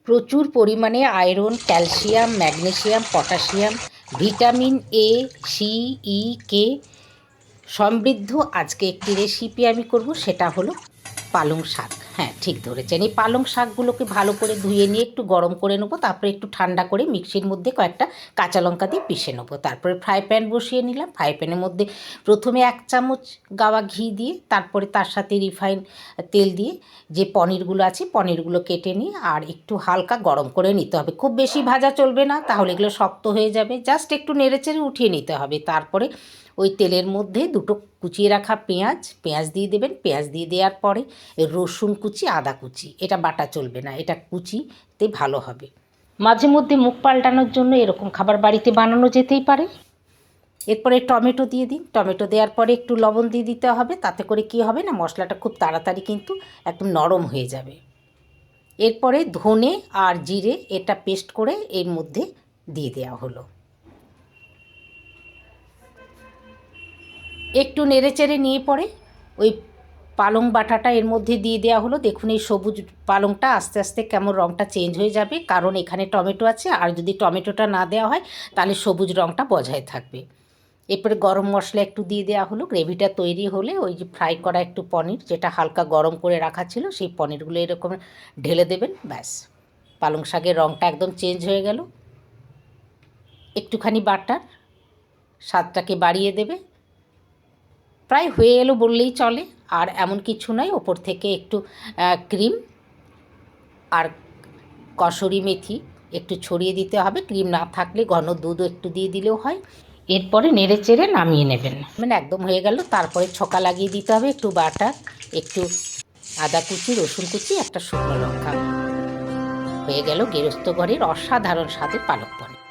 প্রচুর পরিমাণে iron, calcium, magnesium, potassium, vitamin A, C, E, K সমৃদ্ধ আজকে একটি রেসিপি আমি করব, সেটা হলো পালং শাক। হ্যাঁ, ঠিক ধরেছেন। এই পালং শাকগুলোকে ভালো করে ধুয়ে নিয়ে একটু গরম করে নেবো, তারপরে একটু ঠান্ডা করে মিক্সির মধ্যে কয়েকটা কাঁচা লঙ্কা দিয়ে পিষে নেবো। তারপরে ফ্রাই প্যান বসিয়ে নিলাম। ফ্রাই প্যানের মধ্যে প্রথমে 1 চামচ গাওয়া ঘি দিয়ে, তারপরে তার সাথে রিফাইন তেল দিয়ে যে পনিরগুলো আছে পনিরগুলো কেটে নিয়ে আর একটু হালকা গরম করে নিতে হবে। খুব বেশি ভাজা চলবে না, তাহলে এগুলো শক্ত হয়ে যাবে। জাস্ট একটু নেড়েচেড়ে উঠিয়ে নিতে হবে। তারপরে ওই তেলের মধ্যে দুটো কুচিয়ে রাখা পেঁয়াজ দিয়ে দেবেন। পেঁয়াজ দিয়ে দেওয়ার পরে রসুন কুচি, আদা কুচি, এটা বাটা চলবে না, এটা কুচিতে ভালো হবে। মাঝে মধ্যে মুখ পাল্টানোর জন্য এরকম খাবার বাড়িতে বানানো যেতেই পারে। এরপরে টমেটো দিয়ে দিন। টমেটো দেওয়ার পরে একটু লবণ দিয়ে দিতে হবে। তাতে করে কী হবে না, মশলাটা খুব তাড়াতাড়ি কিন্তু একদম নরম হয়ে যাবে। এরপরে ধনে আর জিরে এটা পেস্ট করে এর মধ্যে দিয়ে দেওয়া হলো। একটু নেড়েচেড়ে নিয়ে পরে ওই পালং বাটাটা এর মধ্যে দিয়ে দেওয়া হলো। দেখুন এই সবুজ পালংটা আস্তে আস্তে কেমন রঙটা চেঞ্জ হয়ে যাবে, কারণ এখানে টমেটো আছে। আর যদি টমেটোটা না দেওয়া হয় তাহলে সবুজ রঙটা বজায় থাকবে। এরপরে গরম মশলা একটু দিয়ে দেওয়া হলো। গ্রেভিটা তৈরি হলে ওই যে ফ্রাই করা একটু পনির, যেটা হালকা গরম করে রাখা ছিল, সেই পনিরগুলো এরকম ঢেলে দেবেন। ব্যাস, পালং শাকের রঙটা একদম চেঞ্জ হয়ে গেল। একটুখানি বাটার স্বাদটাকে বাড়িয়ে দেবে। প্রায় হয়ে এলো বললেই চলে। আর এমন কিছু নয়, ওপর থেকে একটু ক্রিম আর কসুরি মেথি একটু ছড়িয়ে দিতে হবে। ক্রিম না থাকলে ঘন দুধও একটু দিয়ে দিলেও হয়। এরপরে নেড়ে চেড়ে নামিয়ে নেবেন। মানে একদম হয়ে গেল। তারপরে ছকা লাগিয়ে দিতে হবে একটু বাটার, একটু আদা কুচি, রসুন কুচি, একটা শুকনো লঙ্কা। হয়ে গেল গেরস্ত ঘরের অসাধারণ স্বাদের পালক পনির।